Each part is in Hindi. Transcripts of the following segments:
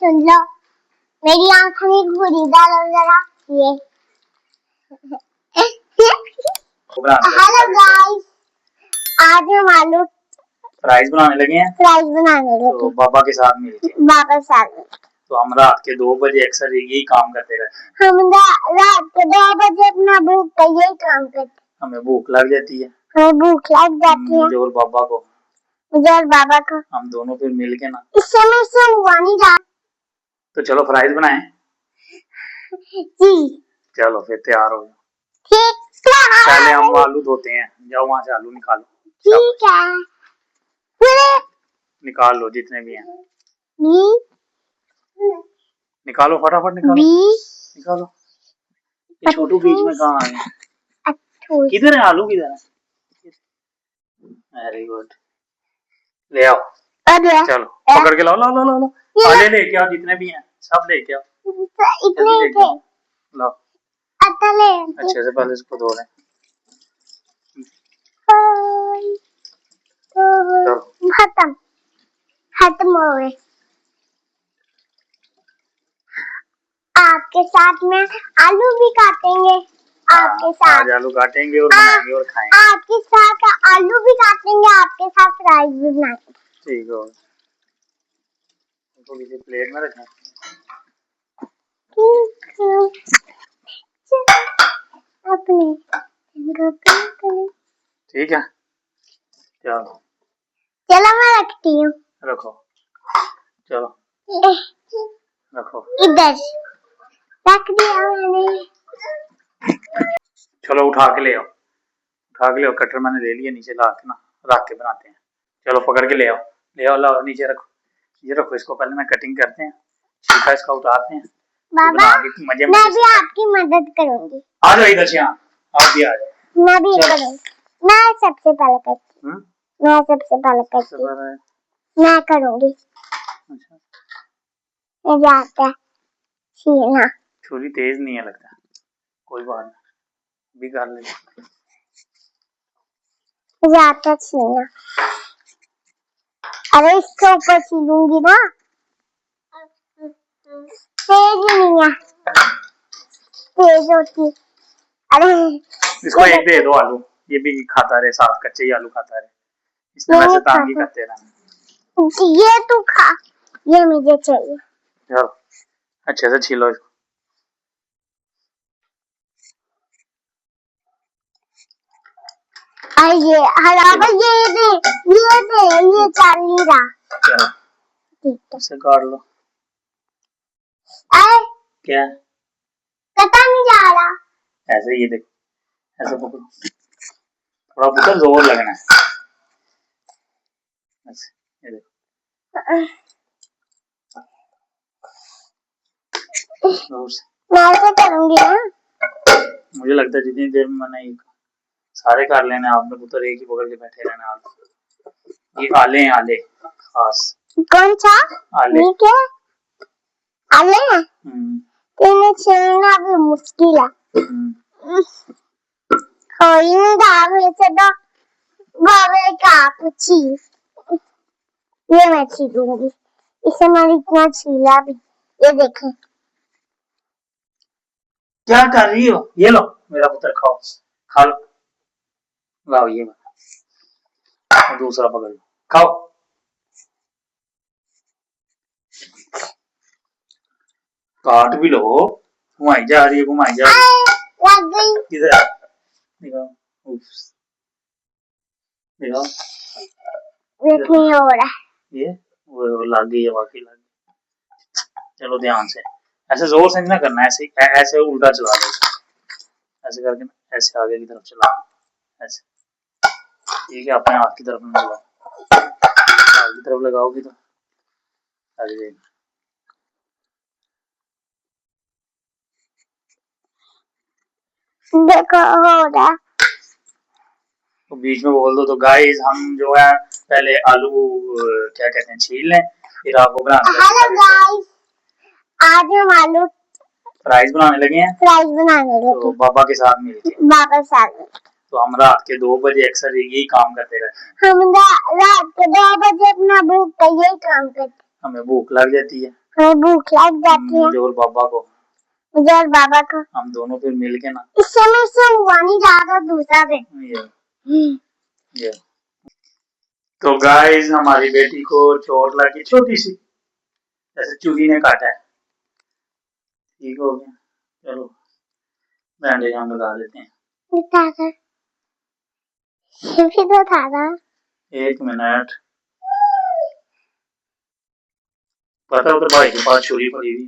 सुन लो, मेरी आंखों में घूरी डालो जरा। ये हेलो गाइस, आज हम आलू फ्राइज बनाने लगे हैं। तो पापा के साथ मिलके तो हम रात के 2 बजे अक्सर यही काम करते रहते हैं। हम रात के 2 बजे अपना भूख का यही काम करते हैं। हमें भूख लग जाती है। मुझे और पापा को हम दोनों फिर मिल के ना इस समय से हुआ नहीं जा। तो चलो फ्राइज बनाएं। जी चलो फिर तैयार हो जाओ। ठीक है, पहले हम आलू धोते हैं। जाओ वहां से आलू निकालो। ठीक है, निकाल लो जितने भी हैं। निकालो फटाफट निकालो। ये छोटू बीच में कहाँ आ गया? किधर है आलू? किधर है? वेरी गुड, ले आओ। चलो पकड़ के लाओ। आले लेके आओ, जितने भी हैं सब लेके आओ। इतने थे। लाओ अच्छे से, पहले इसको धो लें। खत्म हो गए। आपके साथ में आलू भी काटेंगे। आपके साथ आज आलू काटेंगे और बनाएंगे और खाएंगे। आपके साथ आलू भी काटेंगे, आपके साथ फ्राइज भी बनाएंगे। ठीक है, तो किसी प्लेट में रखें। ठीक है, चलो मैं रखती हूँ। रखो, चलो रखो। इधर रख दिया मैंने। चलो उठा के ले आओ। कटर मैंने ले लिया, नीचे ला के ना रख के बनाते हैं। चलो पकड़ के ले आओ। लाओ नीचे रखो। ये रखो, इसको पहले मैं कटिंग करते हैं। छिलका इसका उतारते हैं। बाबा मैं भी आपकी मदद करूंगी। आ जाओ इधर से, आप भी आ जाओ। मैं भी करूंगी। मैं सबसे पहले करती हूँ। मैं करूंगी। अच्छा, मुझे आता है छीलना। छुरी तेज नहीं है लगता। कोई बात नहीं, भी कर ले। मुझे आता है छीलना। अरे इसके ऊपर छीलूंगी ना, तेज नहीं है, तेज होती। अरे इसको एक दे दो आलू, ये भी खाता रहे, साथ कच्चे ही आलू खाता रहे। इसने वैसे तांगी करते रहना। ये तू खा, ये मुझे चाहिए। चलो अच्छे से छीलो इसको। ये हराबा, ये चल नहीं रहा। चलो ठीक है, इसे काट लो। क्या कटा नहीं जा रहा? ऐसे, ये देखो, ऐसे पकड़ो, थोड़ा पुत्र जोर लगना है। ऐसे, ये देखो। मैं ऐसे करूंगी ना। मुझे लगता है जितनी देर में मैंने सारे कर लेने, आपने पुत्र एक ही पकड़ के बैठे रहना। ये आले हैं, आले खास। कौन सा आले? क्या आले हैं? इन्हें छीलना भी मुश्किल है। कोई नहीं दावे से तो बाबे का छील, ये मैं छीलूंगी। इसे मैंने इतना छीला भी। ये देखें, क्या कर रही हो? ये लो मेरा पुत्र, खाओ, खा लो। लाओ ये दूसरा पकड़ लो, खाओ। काट भी लो। घुमाई जा रही है, लग गई। किधर? दिखाओ, नहीं हो रहा। ये वो लग गई है, वाकई लग गई। चलो ध्यान से, ऐसे जोर से नहीं करना, ऐसे उल्टा चला दो। ऐसे करके ऐसे आगे की तरफ चलाना, ऐसे। ठीक है, अपने हाथ की तरफ में लगाओ। हाथ की तरफ लगाओगी तो आगे जाएगी। देखो हो रहा। तो बीच में बोल दो तो गाइस, हम जो है पहले आलू क्या कहते हैं छील लें, फिर आपको बनाने लगे। हेलो गाइस, आज हम आलू फ्राइज बनाने लगे हैं। तो पापा के साथ मिलके। तो हम रात के 2 बजे अक्सर यही काम करते रहते हैं। हम रात के 2 बजे अपना भूख का यही काम करते हैं। हमें भूख लग जाती है। हमें भूख लग जाती है मुझे और बाबा को, मुझे और बाबा को। हम दोनों फिर मिल के ना। इस समय से हुआ नहीं जा रहा दूसरा दिन। ये तो गाइस हमारी बेटी को चोट लगी छोटी सी, जैसे चूही ने काटा है। ठीक हो गया, चलो बैंडेज हम लगा देते हैं। दादा ये भी तो दादा। 1 मिनट। पता है उधर भाई के पास छुरी पड़ी हुई।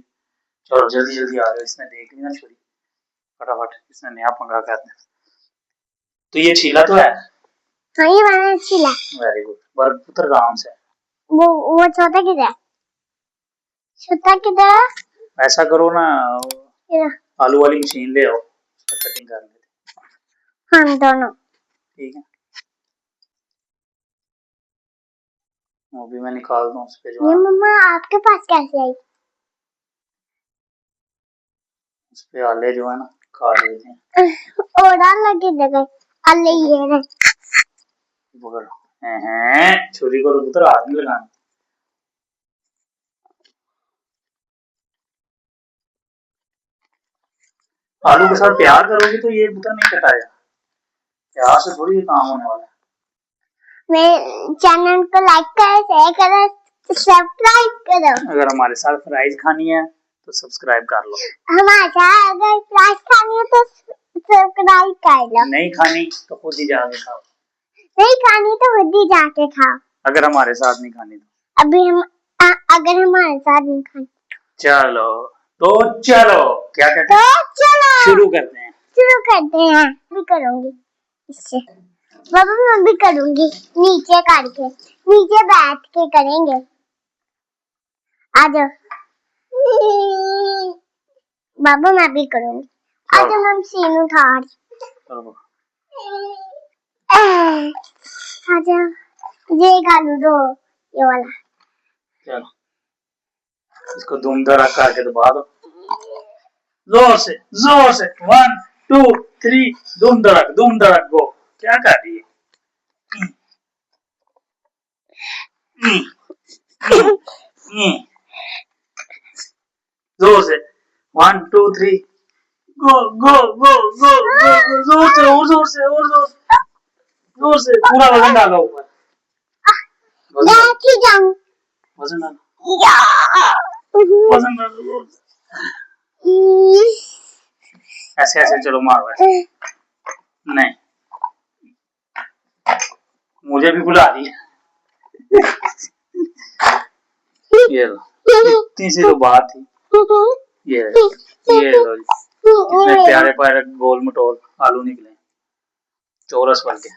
चलो जल्दी जल्दी आ जाओ, इसने देख ली ना छुरी, फटाफट इसने नया पंगा कर दिया। तो ये छीला तो है। हाँ ये वाला छीला। वेरी गुड, पर पुत्र आराम से। वो छोटा किधर? छोटा किधर? ऐसा करो ना, आलू वाली मशीन ले आओ, कटिंग कर लेते। हाँ दोनों ठीक है, वो भी मैं निकाल दूं उस पे जो। ये मम्मा आपके पास कैसे आई? उस पे आले जो है ना काट देते हैं। और लगे जगह आले ये है। पकड़, छुरी को तो पुत्र हाथ नहीं लगाना। आलू के साथ प्यार करोगे तो ये पुत्र नहीं कटाएगा, प्यार से थोड़ी काम होने वाला है। मेरे चैनल को लाइक करो, शेयर करो, सब्सक्राइब करो। अगर हमारे साथ फ्राइज खानी है तो सब्सक्राइब कर लो। हमारे साथ अगर फ्राइज खानी है तो सब्सक्राइब कर लो। नहीं खानी तो खुद ही जाके खाओ। नहीं खानी तो खुद ही जाके खाओ। अगर हमारे साथ नहीं खानी तो अभी हम अगर हमारे साथ नहीं खानी। चलो तो चलो, क्या कहते हैं? तो चलो शुरू करते हैं। शुरू करते हैं। भी करूंगी इससे बाबा, मैं भी करूंगी नीचे करके, नीचे बैठ के करेंगे। आ जाओ बाबा, मैं भी करूंगी। आ जाओ, हम सीन उठा रही। आ जाओ, ये गालू दो, ये वाला। चलो इसको धूम धड़क करके दबा दो, जोर से जोर से। 1 2 3 धूम धड़क गो। क्या कर रही है? जोर से 1 2 3 गो गो गो गो गो, जोर से और जोर से और जोर से पूरा वजन डालो ऊपर। वजन डालो, वजन डालो, ऐसे ऐसे चलो मारो ऐसे। नहीं, मुझे भी बुला रही है। ये लो, इतनी सी तो बात थी। ये लो, कितने प्यारे प्यारे गोल मटोल आलू निकले, चौरस बन के।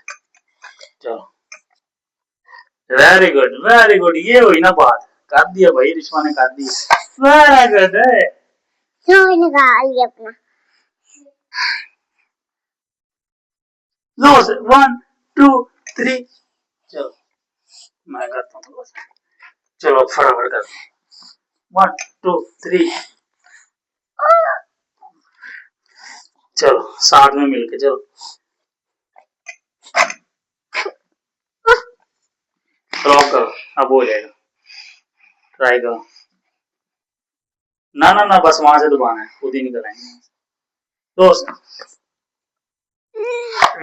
चलो वेरी गुड, ये हुई ना बात। कर दिया भाई, रिश्वा ने कर दिया। वेरी गुड है, निकाल लिया अपना। जोर से 1 2 3। चलो मैं करता हूँ थोड़ा सा। चलो फटाफट कर 1 2 3। चलो साथ में मिलके चलो। ड्रॉप करो, अब हो जाएगा। ट्राई करो। ना ना ना, बस वहां से दबाना है, खुद ही निकल आएंगे दोस्त।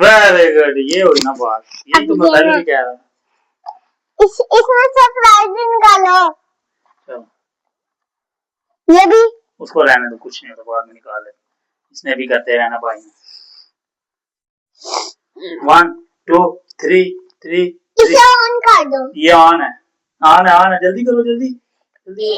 वेरी गुड, ये हुई ना बात। यही तो मैं पहले भी कह रहा था। इसमें सरप्राइज भी निकालो। चलो ये भी उसको रहने दो, कुछ नहीं होता, बाद में निकाल ले। इसने भी करते रहना भाई। 1 2 3 3। इसे ऑन कर दो। ये ऑन है, ऑन है, जल्दी करो जल्दी जल्दी।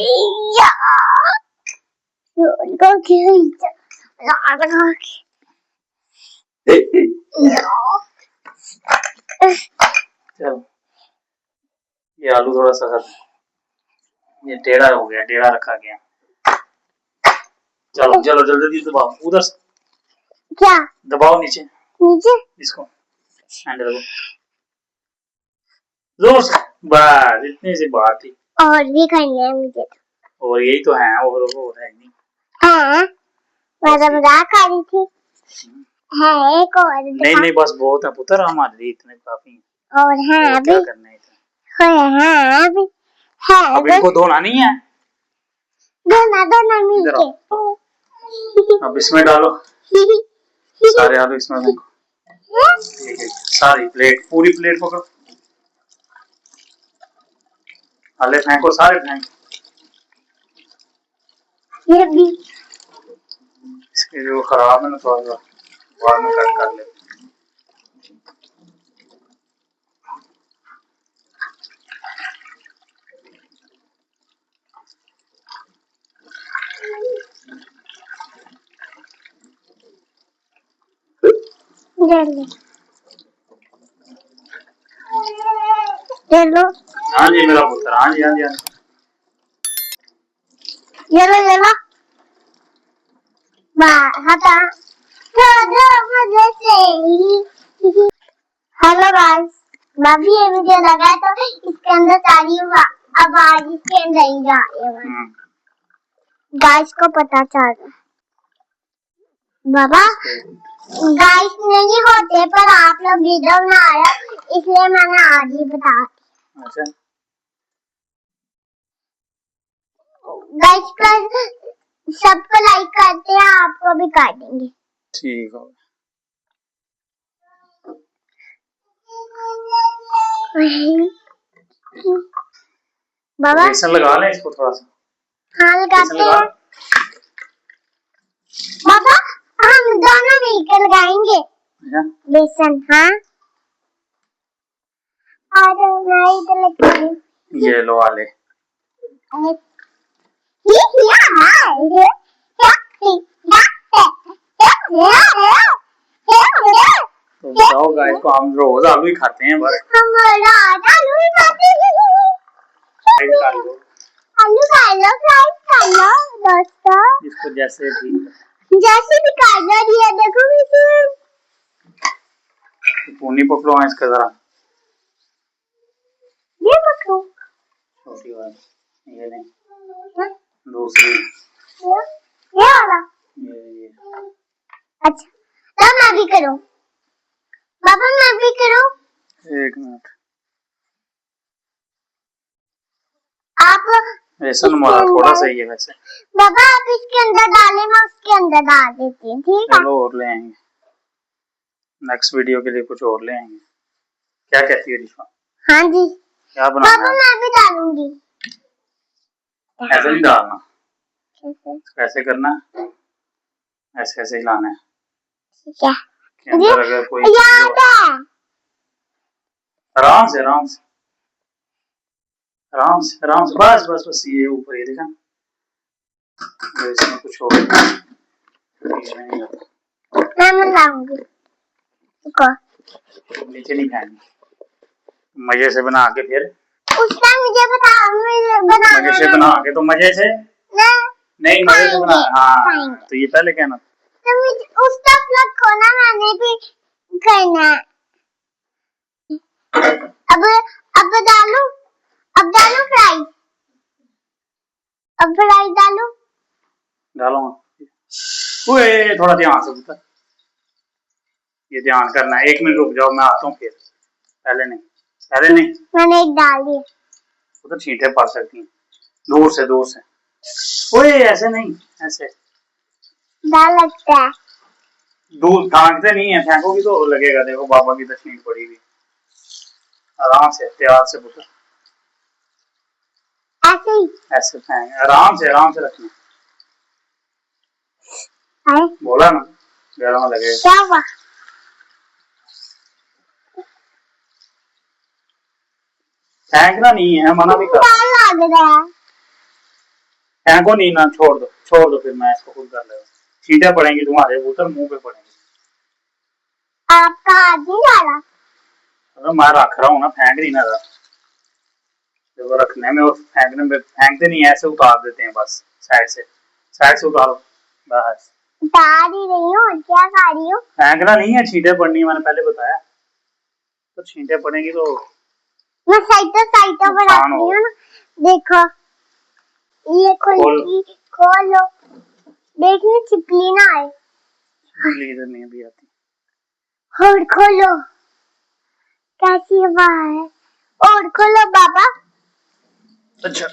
चलो ये आलू थोड़ा सा ये टेढ़ा हो गया, टेढ़ा रखा गया। चलो चलो जल्दी दबाओ, उधर से क्या दबाओ, नीचे नीचे इसको हैंडल को जोर से। बस इतनी सी बात थी। और भी करनी है मुझे तो। और यही तो है, और है नहीं। हाँ मैं तो मजाक कर रही थी। है एक और नहीं बस बहुत है पुत्र, हमारे लिए इतने काफी हैं। और है अभी क्या करना है इतना? है अभी है अब इनको धोना नहीं है। खाना दोनों मिलके। अब इसमें डालो, सारे आलू इसमें फेंको। ठीक है, सारी प्लेट, पूरी प्लेट पकड़ो, आले फेंको, सारे फेंको। ये भी इसके जो खराब है ना थोड़ा सा बाद में कट कर ले। चलो हाँ जी मेरा पुत्र, हाँ जी हाँ जी हाँ जी। चलो हटा मुझे से हेलो गाइस, भाभी ये वीडियो लगा तो इसके अंदर सारी आवाज इसके अंदर ही जा रही है। गाइस को पता चल रहा है बाबा, गाइस नहीं होते पर आप लोग वीडियो बना रहे हो इसलिए मैंने आज ही बता दिया। अच्छा गाइस पर सबको लाइक करते हैं, आपको भी कर देंगे। ठीक हो बाबा बेसन लगा लें इसको थोड़ा सा। हाँ लगाते हैं बाबा, हम दोनों मिलकर लगाएंगे बेसन। हाँ मैं इधर लगाऊंगी। ये लो आले, तो बताओ गाइस को, हम रोज आलू ही खाते हैं बस। हम रोज आलू ही खाते हैं। आलू खा लो, फ्राई खा लो दोस्तों, इसको जैसे भी खा लो। ये देखो पूनी पकड़ो इसका जरा, ये पकड़ो, छोटी वाली ये नहीं, दूसरी ये वाला। ये अच्छा तो मैं भी करूं बाबा, मैं भी करूं। एक मिनट, आप बेसन हमारा थोड़ा सा ही है वैसे। बाबा आप इसके अंदर डालें, मैं उसके अंदर डाल देती हूँ। ठीक है, चलो और ले आएंगे नेक्स्ट वीडियो के लिए, कुछ और ले आएंगे। क्या कहती है रिशा? हाँ जी क्या बनाना बाबा, मैं भी डालूंगी। ऐसे नहीं डालना, कैसे ऐसे करना, ऐसे ऐसे हिलाना है। ठीक है, के अंदर अगर कोई याद है। आराम से आराम से आराम से आराम से, बस बस बस, ये ऊपर ये देखा, इसमें कुछ और मैं लाऊंगी, नीचे नहीं खाएंगे, मजे से बना के फिर उसका मुझे बता, मजे से बना के, तो मजे से नहीं मजे से बना। हाँ तो ये पहले कहना, तो उसका प्लग खोना मैंने भी करना है। अब डालू, अब डालू फ्राई, अब फ्राई डालू, डालो। ओए थोड़ा ध्यान से पुत्र, ये ध्यान करना है। 1 मिनट रुक जाओ, मैं आता हूँ फिर। पहले नहीं, पहले नहीं, मैंने एक डाल दिया। वो तो छींटे पड़ सकती हैं, दूर से दूर से। ओए ऐसे नहीं, ऐसे डर लगता है। दूर फेंकते नहीं है, फेंकोगी तो लगेगा। देखो बाबा की तो छींट पड़ी हुई। आराम से प्यार से पुत्र, ऐसे ही ऐसे फेंक, आराम से रखना। बोला ना, गला में लगेगा। क्या हुआ? फेंकना नहीं है, मना भी कर। लग रहा है, फेंको नहीं ना, छोड़ दो फिर मैं इसको खुद कर लेगा। छींटे पड़ेंगी तुम्हारे पुत्र, मुंह पे पड़ेंगे। आपका हाथ नहीं डाला? अगर मैं रख रहा हूँ ना, फेंक नहीं ना रहा। देखो रखने में और फेंकने में, फेंकते नहीं, ऐसे उतार देते हैं बस, साइड से उतारो बस। उतार ही रही हूँ, क्या खा रही हूँ? फेंकना नहीं है, छींटे पड़नी है, मैंने पहले बताया। तो छींटे पड़ेंगी तो मैं साइड पर रखती हूँ ना। देखो ये खोलो, देखने छिपली ना आए। इधर नहीं भी आती। और खोलो, कैसी हवा है। और खोलो बाबा। अच्छा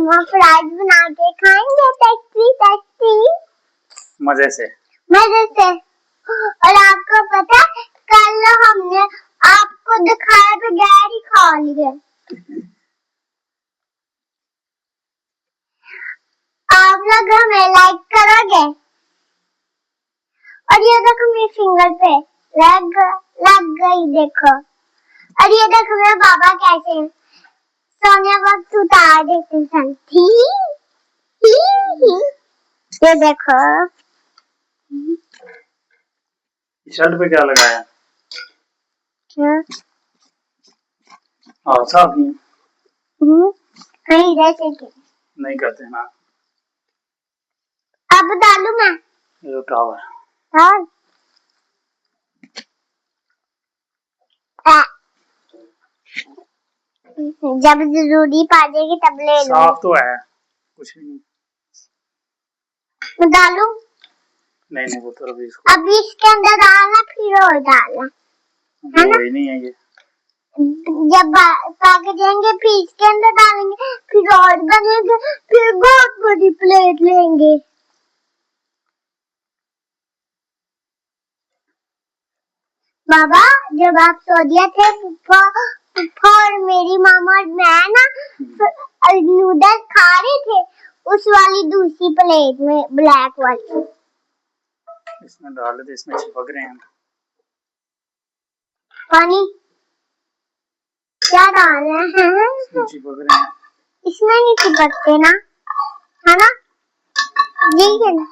मम्मा फ्राइज बना के खाएंगे टेस्टी टेस्टी मजे से। और आपको पता है कल हमने आपको दिखाया बगैर ही खा लिए। आप लोग हमें लाइक करोगे? और ये देखो मेरे फिंगर पे लग गई देखो। और ये देखो मेरे बाबा कैसे हैं। सोने वक्त उतार देते हैं। ये देखो शर्ट पे क्या लगाया? हाँ साफ नहीं कहीं जैसे कि नहीं करते ना। अब डालू मैं ये टावर हाँ जब जरूरी पड़ेगी तब ले लो। साफ तो है कुछ भी नहीं। मैं डालू? नहीं वो तो अभी इसको अभी इसके अंदर डालना फिर और डालना है ना? वही नहीं है ये। जब पक जाएंगे फिर इसके अंदर डालेंगे फिर और बनेंगे फिर बहुत बड़ी प्लेट लेंगे। बाबा जब आप सऊदीया थे फूफा और मेरी मामा और मैं ना नूडल्स खा रहे थे उस वाली दूसरी प्लेट में ब्लैक वाली। इसमें डाल दे इसमें चिपक रहे हैं पानी क्या डाल रहे हैं? चिपक रहे हैं इसमें नहीं चिपकते ना है ना? यही है ना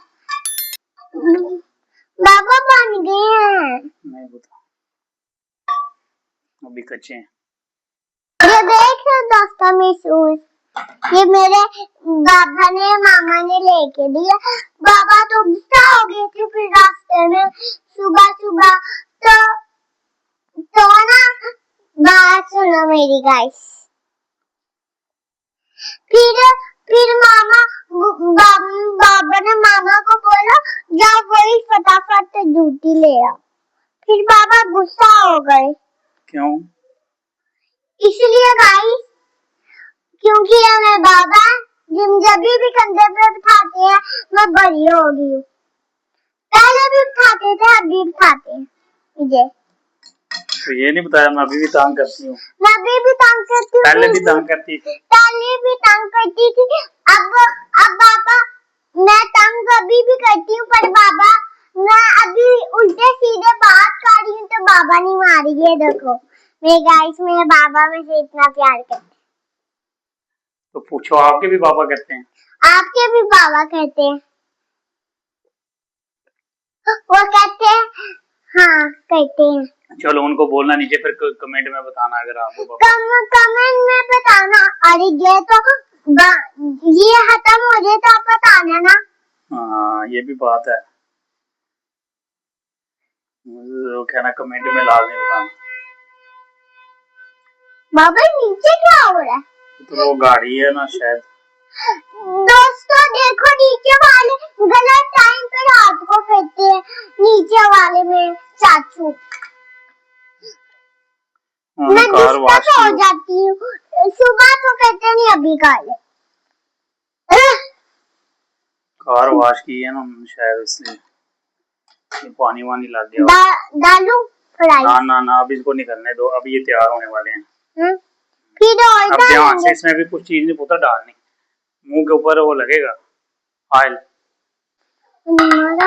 बाबा बन गए हैं। नहीं बता अभी कच्चे हैं। ये देख दोस्तों में शूज ये मेरे बाबा ने मामा ने लेके दिया। बाबा तो गुस्सा हो गए थे फिर रास्ते में सुबह तो ना बात सुनो मेरी गाइस। फिर बाबा ने मामा को बोला जाओ वही फटाफट जूती ले आओ। फिर बाबा गुस्सा हो गए। क्यों? इसलिए गाइस क्योंकि हमें बाबा जब भी कंधे पे बिठाते हैं मैं बड़ी हो गई हूँ। पहले भी बिठाते थे अभी बिठाते हैं मुझे। तो ये नहीं बताया मैं अभी भी तंग करती हूँ। मैं अभी भी तंग करती हूँ। पहले भी तंग करती थी। पहले भी तंग करती थी। अब बाबा मैं तंग अभी भी करती हूँ पर बाबा मैं अभी उल्टे सीधे बात कर रही हूँ तो बाबा नहीं मारी। ये देखो मेरे गाइस मेरे बाबा मुझे इतना प्यार करते हैं। तो पूछो आपके भी बाबा कहते हैं? आपके भी बाबा कहते हैं? वो कहते हैं हाँ कहते हैं। चलो उनको बोलना नीचे फिर कमेंट में बताना अगर आपको कमेंट में बताना। अरे ये खत्म हो जाए तो आप बताना ना। हाँ ये भी बात है। वो कहना कमेंट में लाजमी बताना। बाबा नीचे क्या हो रहा है? तो वो गाड़ी है ना शायद। दोस्तों देखो नीचे वाले गलत टाइम पे रात को फेंकते हैं नीचे वाले में चाचू। मैं डिस्टर्ब हो जाती हूँ। सुबह तो कहते नहीं अभी कर ले। कार वॉश की है ना शायद इसलिए पानी वानी लग गया। डालू फ्राई? ना अभी इसको निकलने दो अभी ये तैयार होने वाले हैं। फिर और अब ध्यान से इसमें भी कुछ चीज नहीं पता डालनी। मुंह के ऊपर वो लगेगा ऑयल। मेरा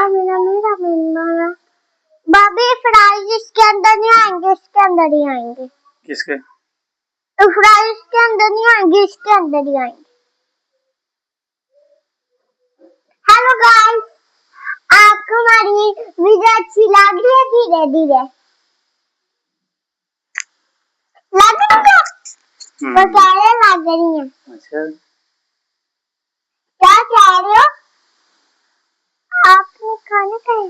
बाबी फ्राइज इसके अंदर नहीं आएंगे इसके अंदर ही आएंगे। किसके? तो फ्राइज के अंदर नहीं आएंगे इसके अंदर ही आएंगे। हेलो गाइस आपको हमारी वीडियो अच्छी लग रही है? धीरे धीरे लग रही है तो कह रहे लग रही है। अच्छा क्या कह रहे हो? आपने खाना खाया?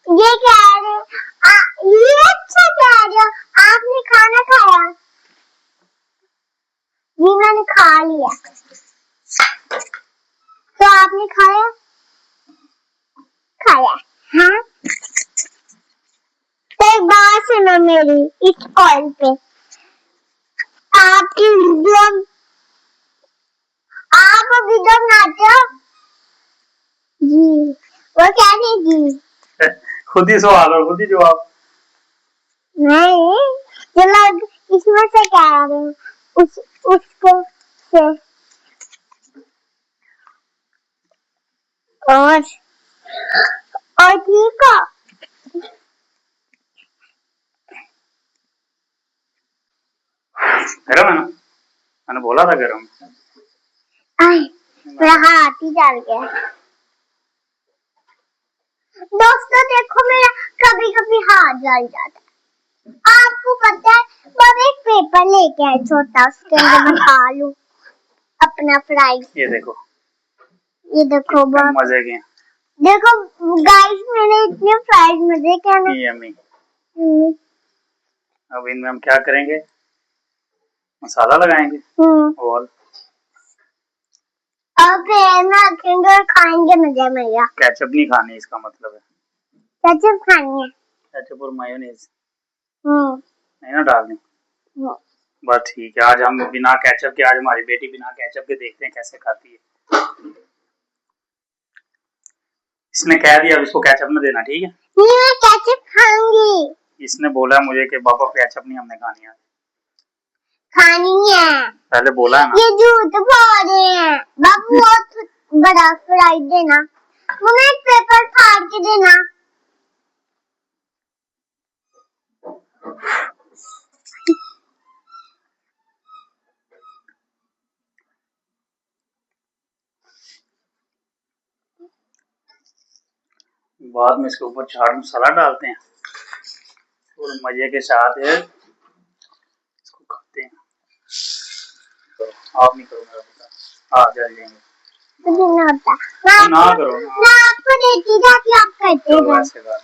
ये कह रहे ये अच्छा कह रहे हो आपने खाना खाया? जी मैंने खा लिया। तो आपने खाया? खाया हाँ। तो एक बात सुनो मेरी इस कॉल पे आपकी वीडियो आप वीडियो बनाते हो जी, वो क्या नहीं जी, खुद ही सवाल और खुद ही जवाब। नहीं चलो इसमें से क्या आ रहे हैं उसके से और ठीक हो। गरम है ना, मैंने बोला था गरम। मेरा हाथ ही जल गया। दोस्तों देखो मेरा कभी कभी हाथ जल जाता है। आपको पता है मैं एक पेपर लेके आई छोटा, उसके अंदर मैं खा लूं अपना फ्राइज। ये देखो बहुत मजे के। देखो गाइस मैंने इतने फ्राइज मजे के ना। यम्मी। अब इनमें हम क्या करेंगे, मसाला लगाएंगे और रखेंगे और खाएंगे मजे मजा। केचप नहीं खानी, इसका मतलब है केचप खानी है। केचप और मायोनीज नहीं ना डालनी। बस ठीक है, आज हम बिना केचप के, आज हमारी बेटी बिना केचप के देखते हैं कैसे खाती है। इसने कह दिया उसको केचप न देना, ठीक है? मैं केचप खाऊंगी। इसने बोला मुझे कि पापा केचप नहीं हमने खानी है। खानी है, पहले बोला है ना। ये झूठ बोल रहे हैं। बाबू बहुत बड़ा फ्राई देना, मुझे एक पेपर फाड़ के देना। बाद में इसके ऊपर चाट मसाला डालते हैं और मजे के साथ इसको खाते हैं। तो आप नहीं करो मेरा पता, आप जल जाएंगे। मुझे नहीं होता, ना करो ना। मैं आपको देती जाती, आप करते चलो ऐसे कर।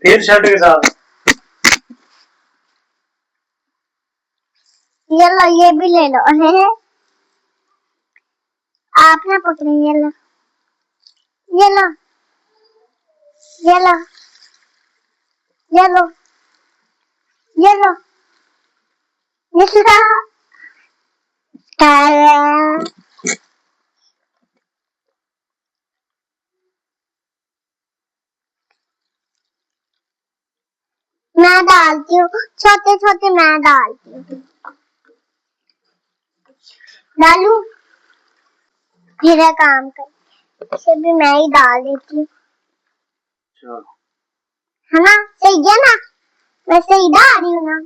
फिर शर्ट के साथ ये लो, ये भी ले लो। आप ना पकड़े, ये लो, ये लो, ये लो, ये लो, ये लो, ये लो। मैं डालती हूँ, छोटे छोटे मैं डालती हूँ। डालू फिर काम कर, इसे भी मैं ही डाल देती हूँ, है ना? सही है ना? मैं सही डाल रही हूँ ना?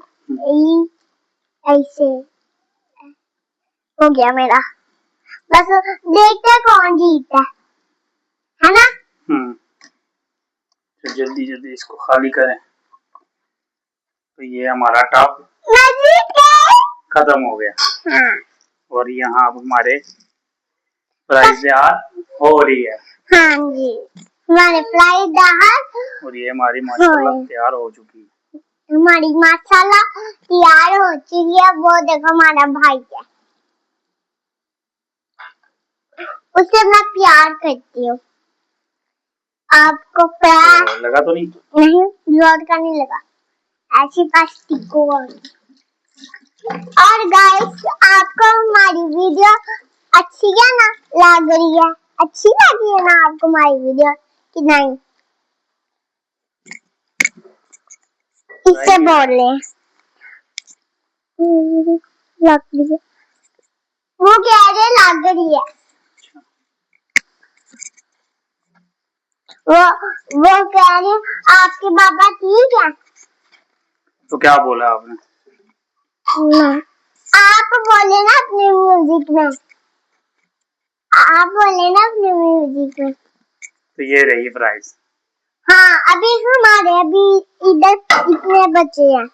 ऐसे हो गया मेरा। बस देखते हैं कौन जीतता है ना? तो जल्दी जल्दी इसको खाली करें। तो ये हमारा टॉप खत्म हो गया। हाँ। और यहाँ अब हमारे फ्राइज तैयार हो रही है। हाँ जी, हमारे फ्राइज तैयार। और ये हमारी माशाल्लाह तैयार हो चुकी है। हमारी माशाल्लाह तैयार हो चुकी है। वो देखो हमारा भाई है, उससे मैं प्यार करती हूँ। आपको प्यार तो लगा तो नहीं? नहीं, जोर का नहीं लगा, ऐसी पास टिको। और गाइस आपको हमारी वीडियो अच्छी है ना, लग रही है? अच्छी लगी है ना आपको हमारी वीडियो कि नहीं? इससे बोल रहे लग रही है, वो कह रहे लग रही है। वो कह रहे आपके बाबा ठीक है? तो क्या बोला आपने? आप बोले ना अपने म्यूजिक में, आप बोले ना अपने म्यूजिक में। तो ये रही प्राइस। हाँ अभी हमारे अभी इधर इतने बचे हैं।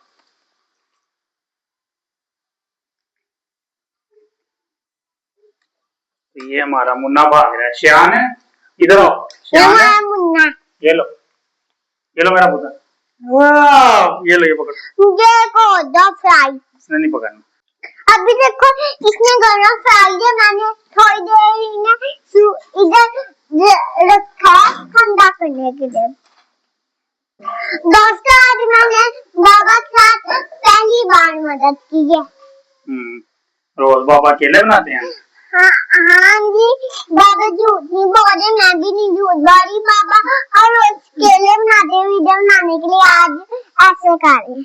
तो ये हमारा मुन्ना भाग रहा है। श्यान है, इधर आओ। श्यान है मुन्ना, ये लो मेरा पुत्र। वाह, ये लो, ये पकड़। देखो दो फ्राई। इसने नहीं पकड़ना। अभी देखो इसने गरम फ्राई दिया, मैंने थोड़ी देर इधर रखा है ठंडा करने के लिए। दोस्तों आज मैंने बाबा के साथ पहली बार मदद की है। रोज बाबा केले बनाते हैं? हाँ जी, बाबा झूठ नहीं बोल रहे, मैं भी नहीं झूठ बोल रही। बाबा और रोज केले बनाते हैं वीडियो बनाने के लिए, आज ऐसे कर रहे हैं।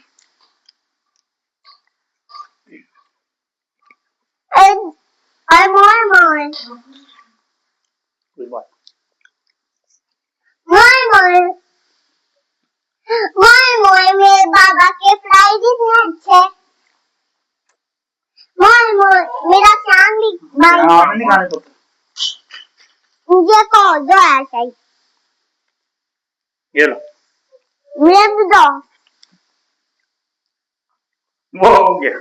और मोए मेरे बाबा के फ्राइज इतने अच्छे। मेरा शाम भी नहीं खाने तो मुझे कॉल दो ऐसा ही। ये लो, मुझे भी दो। वो हो गया।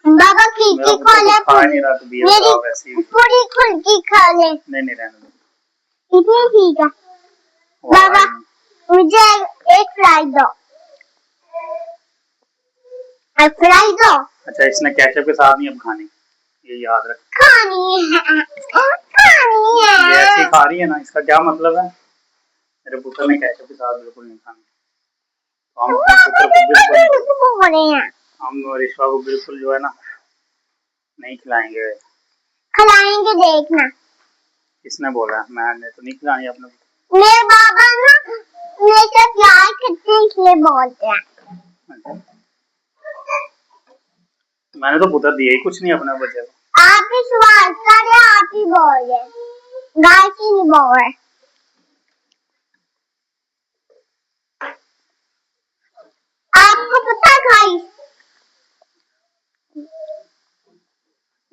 बाबा खिड़की खोले, मेरी पूरी खिड़की खोले। नहीं रहने दो, इतनी ठीक है। बाबा मुझे एक फ्राई दो, फ्राई दो। अच्छा इसने केचप के साथ नहीं अब खानी, ये याद रख। खानी है, खानी है। ये ऐसी खा रही है ना, इसका क्या मतलब है? मेरे पुत्र ने केचप के साथ बिल्कुल नहीं खानी। तो हम अपने पुत्र को बिल्कुल, हम रिश्वा को बिल्कुल जो है ना नहीं खिलाएंगे। खिलाएंगे देखना। किसने बोला? मैंने तो नहीं खिलाई अपने। मेरे बाबा ना मेरे से प्यार करते हैं इसलिए बोलते हैं। मैंने तो पुत्र दिया ही कुछ नहीं अपने बच्चे को। आप ही सवाल करे, आप ही बोल रहे, गाय की नहीं बोल रहे। आपको पता है गाइस,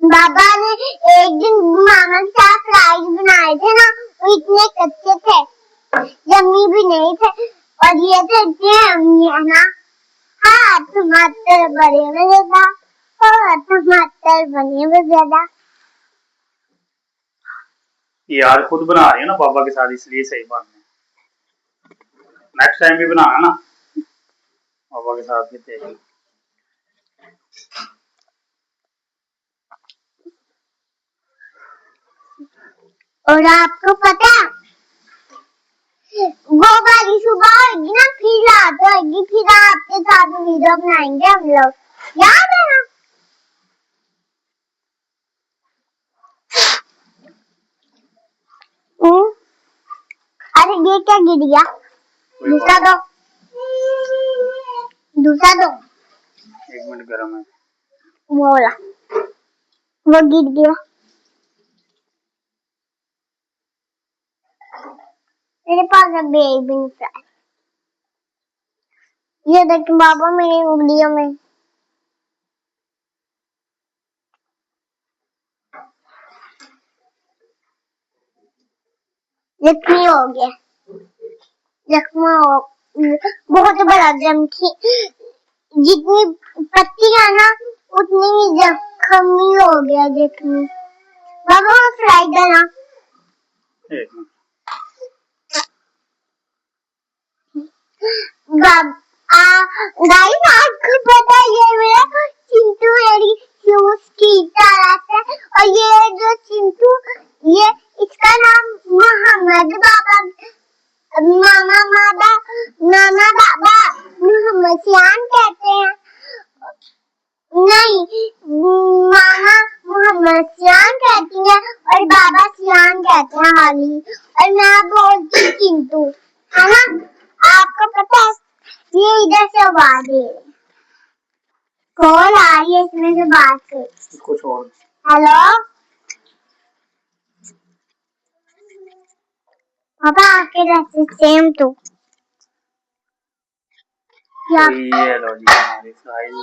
बाबा ने एक दिन मामा के साथ फ्राइज बनाए थे ना, वो इतने कच्चे थे, जमी भी नहीं थे, और ये थे इतने अम्मी है ना। हाँ टमाटर बड़े में ज्यादा, टमाटर बने में ज्यादा। यार खुद बना रही है ना पापा के साथ, इसलिए सही बात है। नेक्स्ट टाइम भी बनाना ना पापा के साथ भी तेज। और आपको पता है वो वाली सुबह होगी ना, फिर रात होगी, फिर आपके साथ वीडियो बनाएंगे हम लोग, याद है ना? अरे ये क्या गिर गया? दूसरा दो, दूसरा दो। 1 मिनट गरम है। वो गिर गया। मेरे पास अभी एक भी नहीं है। ये देख बाबा मेरी उंगलियों में। जख्मी हो गया, जख्मा हो, बहुत बड़ा जख्मी, जितनी पत्ती है ना उतनी ही जख्मी हो गया, जख्मी। बाबा फ्राई देना। गाइस आपको पता है ये मेरा चिंटू मेरी शूज की तरह है, और ये जो चिंटू, ये इसका नाम मोहम्मद बाबा, नाना बाबा मोहम्मद सियान कहते हैं। नहीं, मामा मोहम्मद सियान कहती है और बाबा सियान कहते हैं हाली, और मैं बोलती चिंटू, है ना? आपको पता है ये इधर से आवाज है, कॉल आ रही है इसमें से बात से। कुछ और हेलो पापा आके रहते सेम तो। ये लो जी हमारी फ्राइज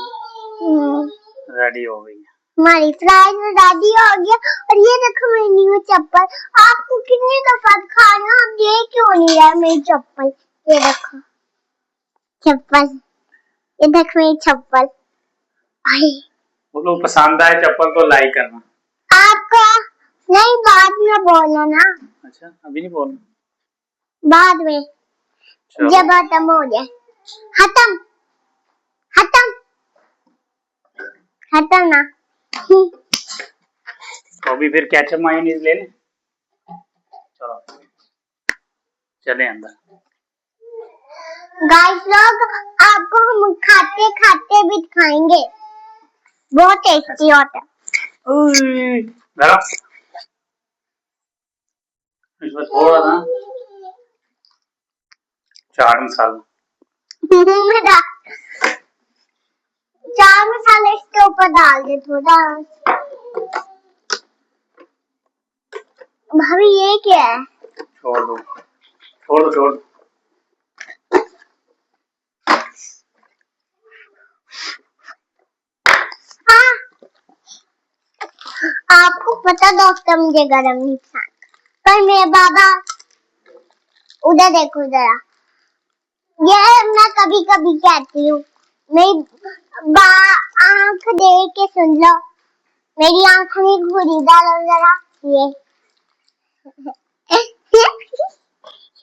रेडी हो गई है। हमारी फ्राइज रेडी हो गया। और ये देखो मेरी न्यू चप्पल, आपको कितनी दफा दिखाना, आप ये क्यों नहीं रहा मेरी चप्पल? ये देखो चप्पल, ये देखो मेरी चप्पल। वो लोग पसंद आए चप्पल तो लाइक करना। आपको नहीं, बाद में बोलना ना। अच्छा अभी नहीं बोलना, बाद में जब खत्म हो जाए। खत्म खत्म खत्म ना। तो अभी फिर केचप मायोनीज ले लें। चलो चले अंदर। गाइस लोग आपको हम खाते खाते भी दिखाएंगे, बहुत टेस्टी होता है। जरा इसमें थोड़ा ना चाट मसाला चाट मसाला इसके ऊपर डाल दे थोड़ा। भाभी ये क्या है? छोड़ दो छोड़ दो छोड़ दो। हाँ। आपको पता डॉक्टर मुझे गरम नहीं खाना, पर मेरे बाबा उधर देखो जरा, ये मैं कभी कभी कहती हूँ, मेरी आंख देख के सुन लो, मेरी आंख में घुरी डालो जरा, ये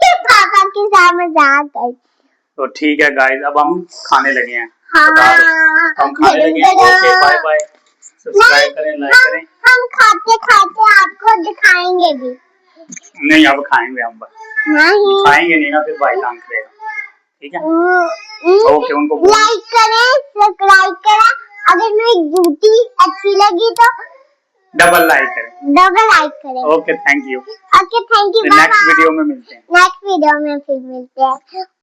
ये पापा के साथ मजाक कर। तो ठीक है गाइस, अब हम खाने लगे हैं। हाँ, हम खाने लगे हैं। ओके बाय बाय, सब्सक्राइब करें, लाइक करें। हम खाते खाते आपको दिखाएंगे भी। नहीं अब खाएंगे हम, बस नहीं खाएंगे नहीं ना फिर भाई काम करेगा। ठीक है ओके, उनको लाइक करें, सब्सक्राइब करें, अगर मेरी ड्यूटी अच्छी लगी तो डबल लाइक करें। Okay thank you. Okay thank you, next video में मिलते हैं। नेक्स्ट वीडियो में फिर मिलते हैं।